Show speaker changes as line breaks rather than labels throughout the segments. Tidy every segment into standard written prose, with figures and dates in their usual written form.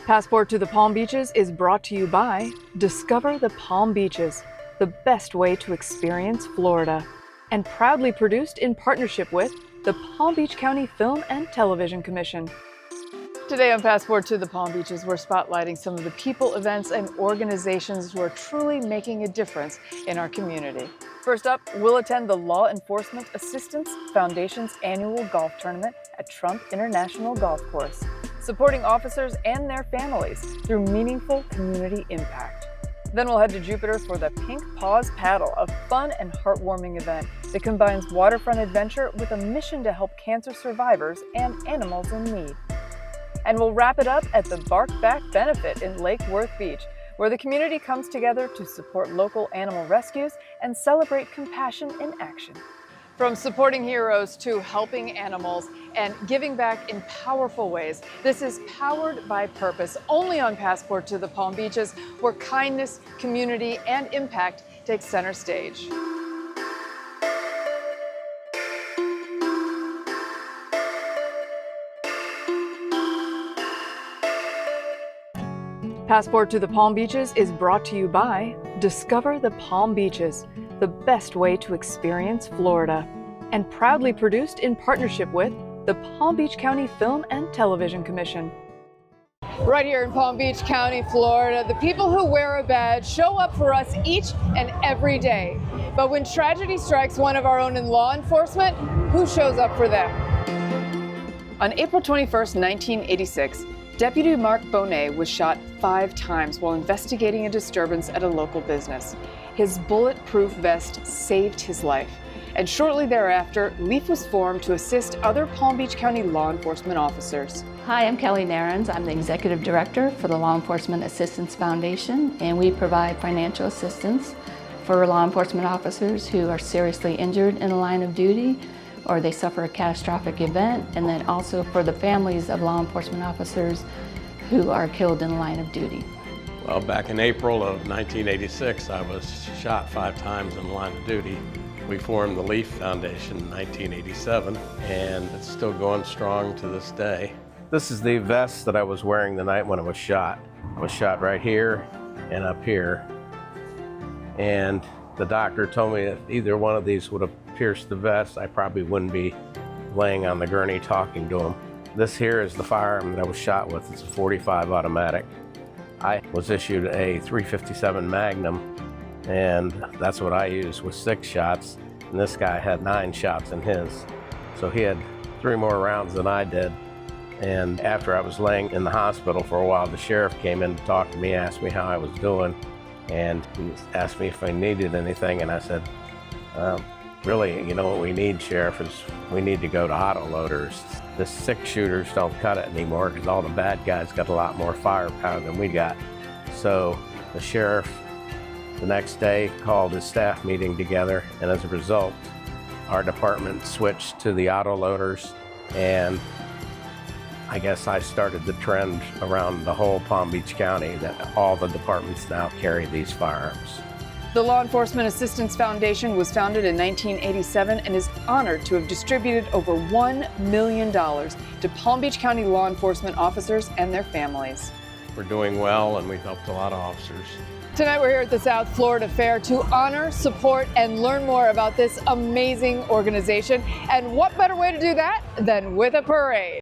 Passport to the Palm Beaches is brought to you by Discover the Palm Beaches, the best way to experience Florida, and proudly produced in partnership with the Palm Beach County Film and Television Commission. Today on Passport to the Palm Beaches, we're spotlighting some of the people, events, and organizations who are truly making a difference in our community. First up, we'll attend the Law Enforcement Assistance Foundation's annual golf tournament at Trump International Golf Course, supporting officers and their families through meaningful community impact. Then we'll head to Jupiter for the Pink Paws Paddle, a fun and heartwarming event that combines waterfront adventure with a mission to help cancer survivors and animals in need. And we'll wrap it up at the Bark Back Benefit in Lake Worth Beach, where the community comes together to support local animal rescues and celebrate compassion in action. From supporting heroes to helping animals and giving back in powerful ways, this is Powered by Purpose, only on Passport to the Palm Beaches, where kindness, community, and impact take center stage. Passport to the Palm Beaches is brought to you by Discover the Palm Beaches, the best way to experience Florida, and proudly produced in partnership with the Palm Beach County Film and Television Commission. Right here in Palm Beach County, Florida, the people who wear a badge show up for us each and every day. But when tragedy strikes one of our own in law enforcement, who shows up for them? On April 21st, 1986, Deputy Mark Bonet was shot 5 times while investigating a disturbance at a local business. His bulletproof vest saved his life, and shortly thereafter, LEAF was formed to assist other Palm Beach County law enforcement officers.
Hi, I'm Kelly Narens. I'm the Executive Director for the Law Enforcement Assistance Foundation, and we provide financial assistance for law enforcement officers who are seriously injured in the line of duty or they suffer a catastrophic event, and then also for the families of law enforcement officers who are killed in the line of duty.
Well, back in April of 1986, I was shot 5 times in the line of duty. We formed the LEAF Foundation in 1987, and it's still going strong to this day.
This is the vest that I was wearing the night when I was shot. I was shot right here and up here, and the doctor told me that either one of these would have pierced the vest, I probably wouldn't be laying on the gurney talking to him. This here is the firearm that I was shot with. It's a .45 automatic. I was issued a .357 Magnum, and that's what I used with 6 shots, and this guy had 9 shots in his. So he had 3 more rounds than I did. And after I was laying in the hospital for a while, the sheriff came in to talk to me, asked me how I was doing, and he asked me if I needed anything, and I said, really, you know what we need, Sheriff, is we need to go to autoloaders. The 6 shooters don't cut it anymore because all the bad guys got a lot more firepower than we got. So the sheriff, the next day, called his staff meeting together, and as a result, our department switched to the autoloaders, and I guess I started the trend around the whole Palm Beach County that all the departments now carry these firearms.
The Law Enforcement Assistance Foundation was founded in 1987 and is honored to have distributed over $1 million to Palm Beach County law enforcement officers and their families.
We're doing well, and we've helped a lot of officers.
Tonight we're here at the South Florida Fair to honor, support, and learn more about this amazing organization. And what better way to do that than with a parade?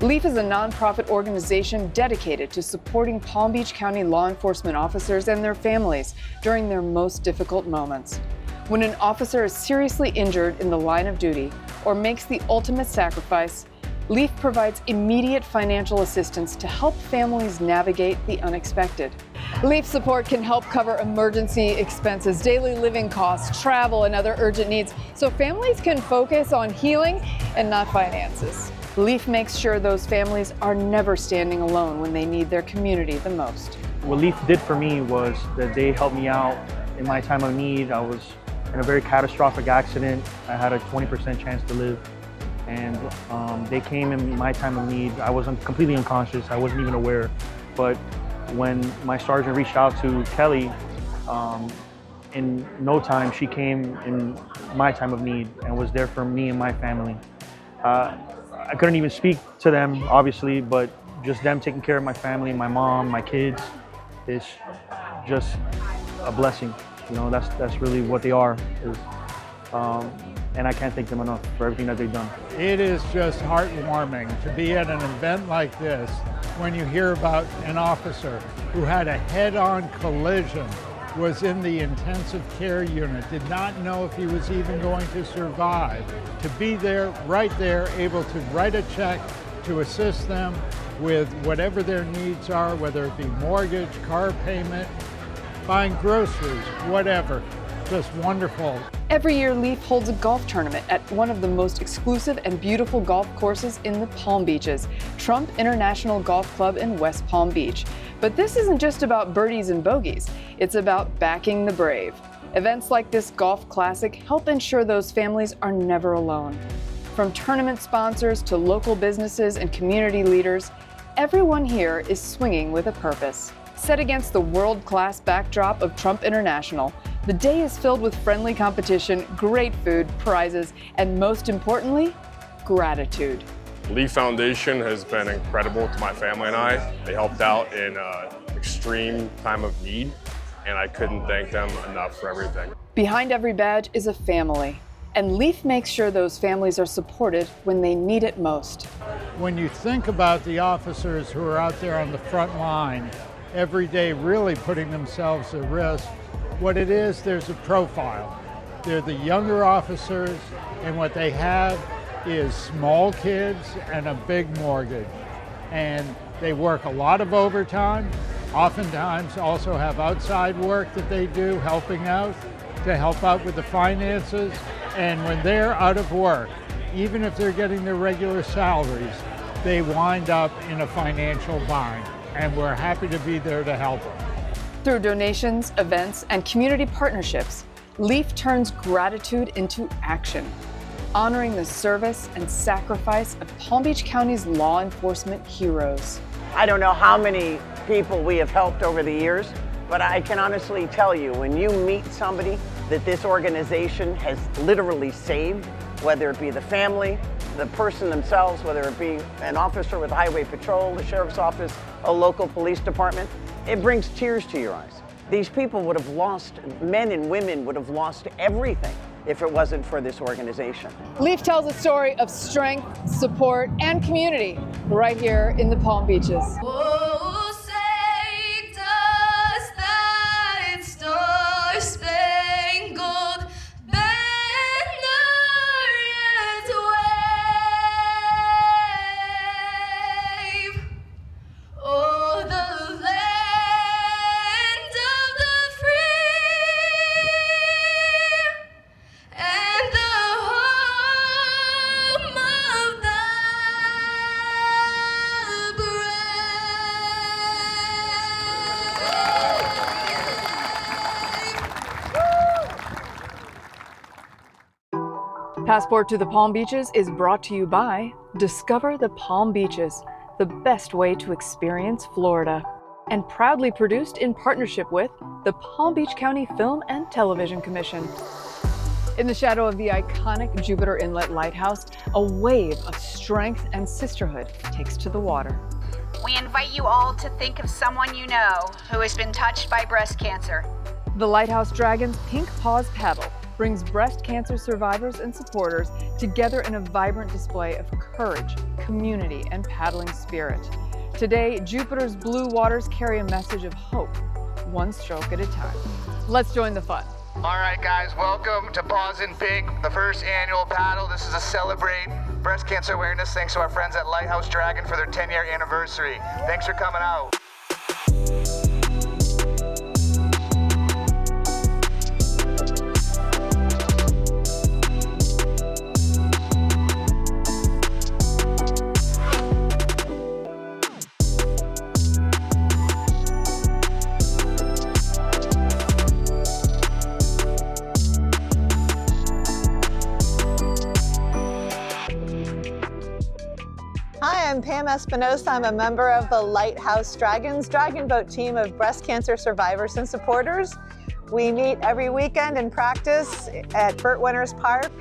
LEAF is a nonprofit organization dedicated to supporting Palm Beach County law enforcement officers and their families during their most difficult moments. When an officer is seriously injured in the line of duty or makes the ultimate sacrifice, LEAF provides immediate financial assistance to help families navigate the unexpected. Leaf support can help cover emergency expenses, daily living costs, travel, and other urgent needs, so families can focus on healing and not finances. Leaf makes sure those families are never standing alone when they need their community the most.
What Leaf did for me was that they helped me out in my time of need. I was in a very catastrophic accident. I had a 20% chance to live. And they came in my time of need. I wasn't completely unconscious. I wasn't even aware. But when my sergeant reached out to Kelly, in no time, she came in my time of need and was there for me and my family. I couldn't even speak to them, obviously, but just them taking care of my family, my mom, my kids, is just a blessing. You know, that's really what they are. And I can't thank them enough for everything that they've done.
It is just heartwarming to be at an event like this when you hear about an officer who had a head-on collision, was in the intensive care unit, did not know if he was even going to survive. To be there, right there, able to write a check to assist them with whatever their needs are, whether it be mortgage, car payment, buying groceries, whatever. Just wonderful.
Every year, Leaf holds a golf tournament at one of the most exclusive and beautiful golf courses in the Palm Beaches, Trump International Golf Club in West Palm Beach. But this isn't just about birdies and bogeys, it's about backing the brave. Events like this golf classic help ensure those families are never alone. From tournament sponsors to local businesses and community leaders, everyone here is swinging with a purpose. Set against the world-class backdrop of Trump International, the day is filled with friendly competition, great food, prizes, and most importantly, gratitude.
Leaf Foundation has been incredible to my family and I. They helped out in an extreme time of need, and I couldn't thank them enough for everything.
Behind every badge is a family, and Leaf makes sure those families are supported when they need it most.
When you think about the officers who are out there on the front line every day really putting themselves at risk, what it is, there's a profile. They're the younger officers, and what they have is small kids and a big mortgage. And they work a lot of overtime, oftentimes also have outside work that they do, helping out, to help out with the finances. And when they're out of work, even if they're getting their regular salaries, they wind up in a financial bind. And we're happy to be there to help them.
Through donations, events, and community partnerships, Leaf turns gratitude into action, honoring the service and sacrifice of Palm Beach County's law enforcement heroes.
I don't know how many people we have helped over the years, but I can honestly tell you, when you meet somebody that this organization has literally saved, whether it be the family, the person themselves, whether it be an officer with Highway Patrol, the Sheriff's Office, a local police department, it brings tears to your eyes. These people would have lost, men and women would have lost everything if it wasn't for this organization.
Leaf tells a story of strength, support, and community right here in the Palm Beaches.
Oh, saved us that star-spangled banner yet wave. Oh, the land of the free and the home of the brave.
Passport to the Palm Beaches is brought to you by Discover the Palm Beaches, the best way to experience Florida, and proudly produced in partnership with the Palm Beach County Film and Television Commission. In the shadow of the iconic Jupiter Inlet Lighthouse, a wave of strength and sisterhood takes to the water.
We invite you all to think of someone you know who has been touched by breast cancer.
The Lighthouse Dragon's Pink Paws Paddle brings breast cancer survivors and supporters together in a vibrant display of courage, community, and paddling spirit. Today, Jupiter's blue waters carry a message of hope, one stroke at a time. Let's join the fun.
All right, guys, welcome to Paws in Pink, the first annual paddle. This is to celebrate breast cancer awareness, thanks to our friends at Lighthouse Dragon for their 10-year anniversary. Thanks for coming out.
I'm Pam Espinosa. I'm a member of the Lighthouse Dragons Dragon Boat team of breast cancer survivors and supporters. We meet every weekend and practice at Burt Winters Park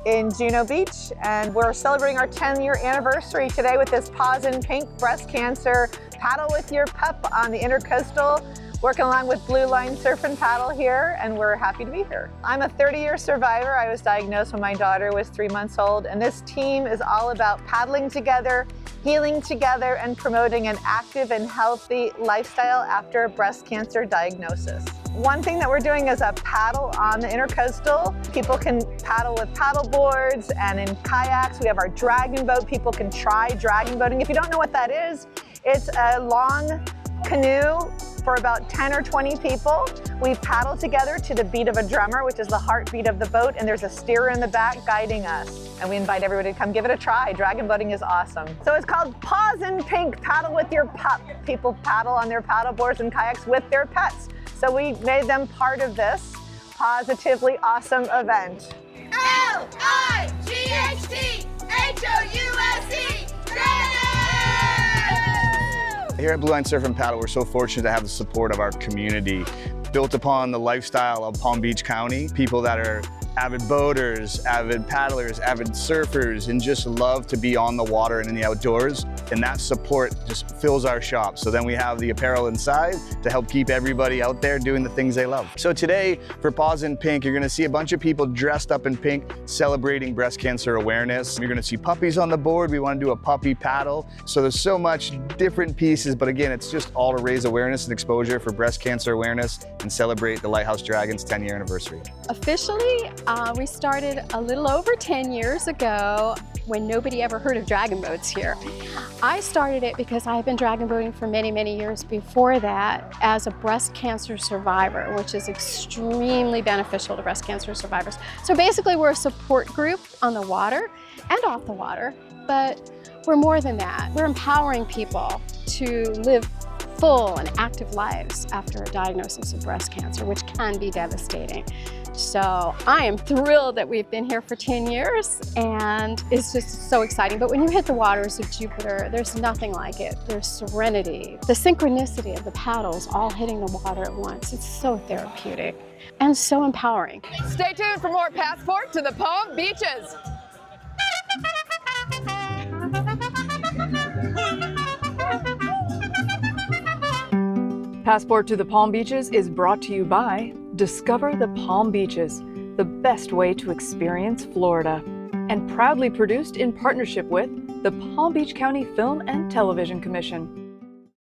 in Juno Beach, and we're celebrating our 10-year anniversary today with this Paws in Pink breast cancer paddle with your pup on the Intercoastal, working along with Blue Line Surf and Paddle here, and we're happy to be here. I'm a 30-year survivor. I was diagnosed when my daughter was 3 months old, and this team is all about paddling together, healing together, and promoting an active and healthy lifestyle after a breast cancer diagnosis. One thing that we're doing is a paddle on the Intercoastal. People can paddle with paddle boards and in kayaks. We have our dragon boat. People can try dragon boating. If you don't know what that is, it's a long canoe for about 10 or 20 people. We paddle together to the beat of a drummer, which is the heartbeat of the boat, and there's a steerer in the back guiding us. And we invite everybody to come give it a try. Dragon boating is awesome. So it's called Paws in Pink, paddle with your pup. People paddle on their paddle boards and kayaks with their pets. So we made them part of this positively awesome event.
L-I-G-H-T-H-O-U-S-E,
Here at Blue Line Surf and Paddle, we're so fortunate to have the support of our community, built upon the lifestyle of Palm Beach County. People that are avid boaters, avid paddlers, avid surfers, and just love to be on the water and in the outdoors. And that support just fills our shop. So then we have the apparel inside to help keep everybody out there doing the things they love. So today for Paws in Pink, you're gonna see a bunch of people dressed up in pink celebrating breast cancer awareness. You're gonna see puppies on the board. We wanna do a puppy paddle. So there's so much different pieces, but again, it's just all to raise awareness and exposure for breast cancer awareness and celebrate the Lighthouse Dragons 10-year anniversary.
Officially, we started a little over 10 years ago when nobody ever heard of dragon boats here. I started it because I had been dragon boating for many, many years before that as a breast cancer survivor, which is extremely beneficial to breast cancer survivors. So basically we're a support group on the water and off the water, but we're more than that. We're empowering people to live full and active lives after a diagnosis of breast cancer, which can be devastating. So I am thrilled that we've been here for 10 years and it's just so exciting. But when you hit the waters of Jupiter, there's nothing like it. There's serenity, the synchronicity of the paddles all hitting the water at once. It's so therapeutic and so empowering.
Stay tuned for more Passport to the Palm Beaches. Passport to the Palm Beaches is brought to you by Discover the Palm Beaches, the best way to experience Florida, and proudly produced in partnership with the Palm Beach County Film and Television Commission.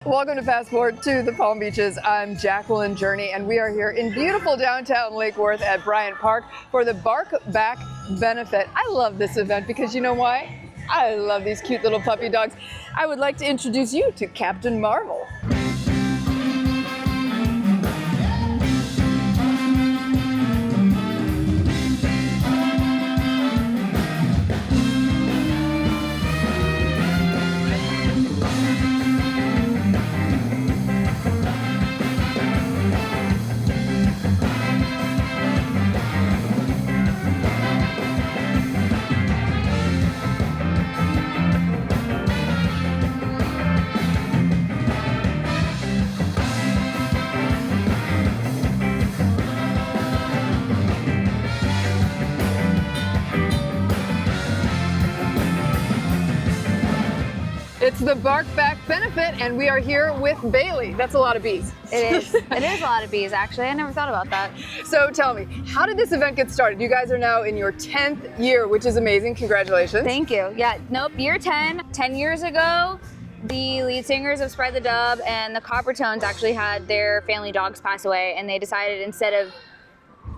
Welcome to Passport to the Palm Beaches. I'm Jacqueline Journey, and we are here in beautiful downtown Lake Worth at Bryant Park for the Bark Back Benefit. I love this event because you know why? I love these cute little puppy dogs. I would like to introduce you to Captain Marvel. It's the Bark Back Benefit, and we are here with Bailey. That's a lot of bees.
It is. It is a lot of bees, actually. I never thought about that.
So tell me, how did this event get started? You guys are now in your 10th year, which is amazing. Congratulations.
Thank you. Yeah, nope, year 10. 10 years ago, the lead singers of Spread the Dub and the Coppertones actually had their family dogs pass away, and they decided instead of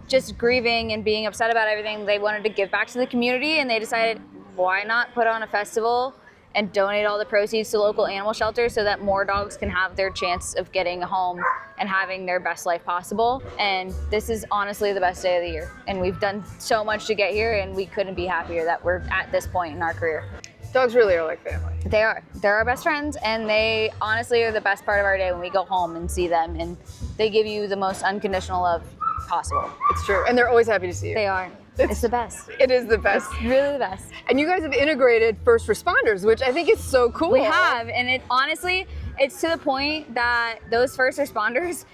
just grieving and being upset about everything, they wanted to give back to the community, and they decided, why not put on a festival and donate all the proceeds to local animal shelters so that more dogs can have their chance of getting a home and having their best life possible. And this is honestly the best day of the year. And we've done so much to get here, and we couldn't be happier that we're at this point in our career.
Dogs really are like family.
They are. They're our best friends, and they honestly are the best part of our day when we go home and see them, and they give you the most unconditional love possible.
It's true, and they're always happy to see you.
They are. It's the best.
It is the best.
It's really the best.
And you guys have integrated first responders, which I think is so cool.
We have, and it honestly, it's to the point that those first responders,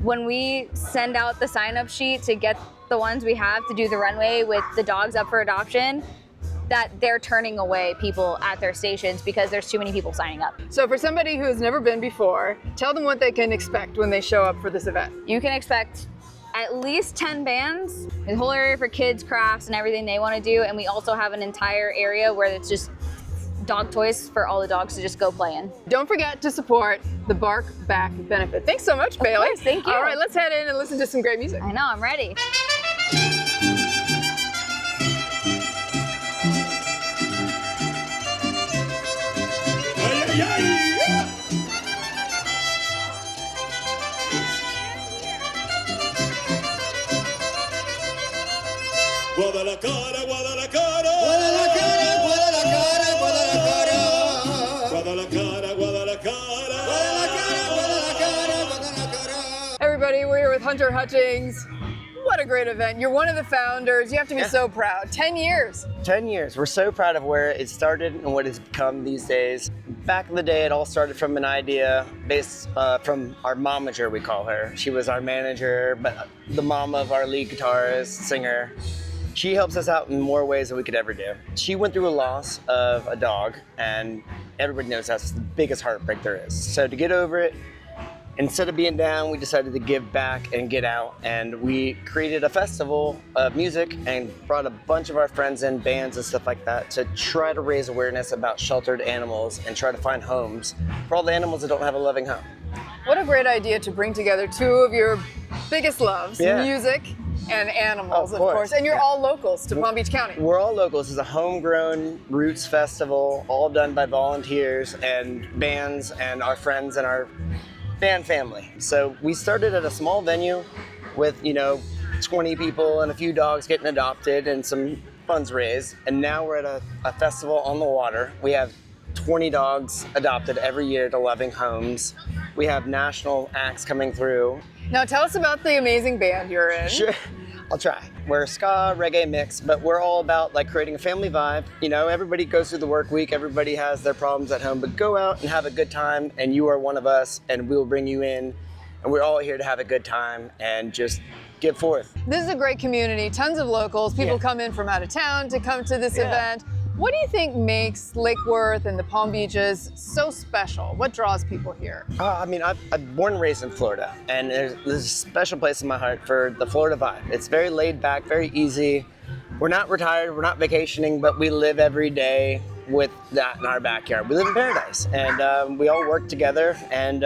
when we send out the sign-up sheet to get the ones we have to do the runway with the dogs up for adoption, that they're turning away people at their stations because there's too many people signing up.
So for somebody who has never been before, tell them what they can expect when they show up for this event.
You can expect at least 10 bands, a whole area for kids, crafts, and everything they want to do. And we also have an entire area where it's just dog toys for all the dogs to just go play in.
Don't forget to support the Bark Back benefit. Thanks so much, Bailey.
Of course, thank you.
All right, let's head in and listen to some great music.
I know, I'm ready.
Guadalajara, Guadalajara, Guadalajara, Guadalajara, Guadalajara, Guadalajara, Guadalajara, Guadalajara, Guadalajara.
Everybody, we're here with Hunter Hutchings. What a great event. You're one of the founders. You have to be so proud. 10 years.
10 years. We're so proud of where it started and what it's become these days. Back in the day, it all started from an idea based from our momager, we call her. She was our manager, but the mom of our lead guitarist, singer. She helps us out in more ways than we could ever do. She went through a loss of a dog, and everybody knows that's the biggest heartbreak there is. So to get over it, instead of being down, we decided to give back and get out, and we created a festival of music and brought a bunch of our friends in, bands and stuff like that, to try to raise awareness about sheltered animals and try to find homes for all the animals that don't have a loving home.
What a great idea to bring together two of your biggest loves, music and animals, of course. And you're all locals to Palm Beach County.
We're all locals. It's a homegrown roots festival, all done by volunteers and bands and our friends and our band family. So we started at a small venue with, 20 people and a few dogs getting adopted and some funds raised. And now we're at a festival on the water. We have 20 dogs adopted every year to loving homes. We have national acts coming through.
Now tell us about the amazing band you're in.
Sure, I'll try. We're a ska, reggae mix, but we're all about creating a family vibe. Everybody goes through the work week, everybody has their problems at home, but go out and have a good time, and you are one of us, and we'll bring you in, and we're all here to have a good time and just give forth.
This is a great community, tons of locals. People come in from out of town to come to this event. What do you think makes Lake Worth and the Palm Beaches so special? What draws people here?
I'm born and raised in Florida, and there's a special place in my heart for the Florida vibe. It's very laid back, very easy. We're not retired, we're not vacationing, but we live every day with that in our backyard. We live in paradise, and we all work together, and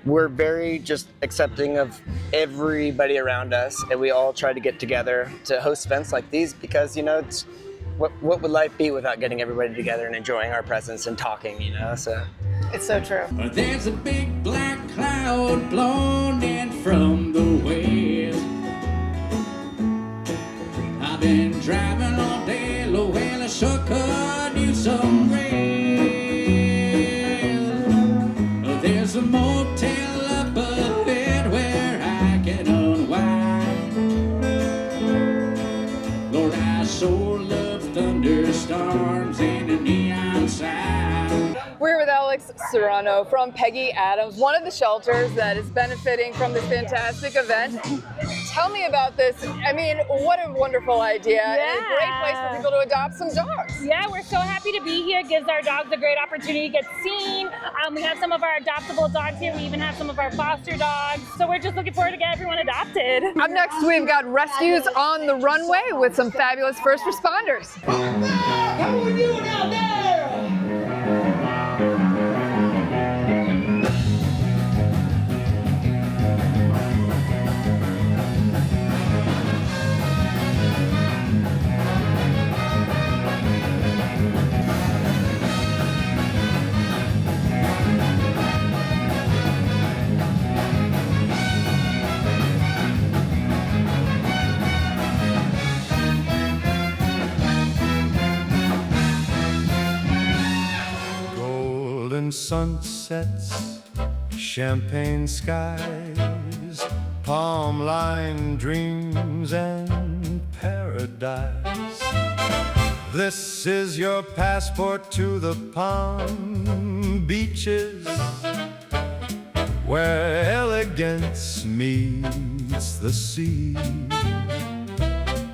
we're very just accepting of everybody around us, and we all try to get together to host events like these because, it's what would life be without getting everybody together and enjoying our presence and talking, So
it's so true.
There's a big black cloud blowing in from the west. I've been driving all day, well, I sure could use some rest. There's a motel up ahead where I can unwind. Lord, I sure love thunderstorms and a neon sign.
We're here with Alex Serrano from Peggy Adams, one of the shelters that is benefiting from this fantastic event. Tell me about this. What a wonderful idea. And a great place for people to adopt some dogs.
Yeah, we're so happy to be here. It gives our dogs a great opportunity to get seen. We have some of our adoptable dogs here. We even have some of our foster dogs. So we're just looking forward to get everyone adopted.
Up next, we've got rescues on the runway with some fabulous first responders.
How are you doing out there?
Sunsets, champagne skies, palm-lined dreams and paradise. paradise. This is your passport to the Palm Beaches, where elegance meets the sea.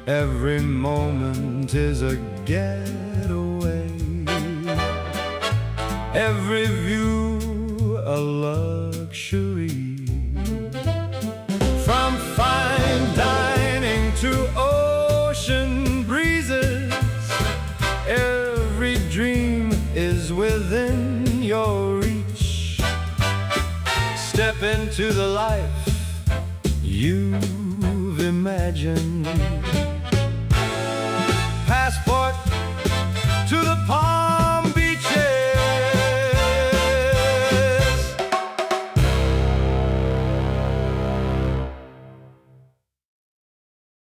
Every moment is a getaway, every view a luxury. From fine dining to ocean breezes, every dream is within your reach. Step into the life you've imagined.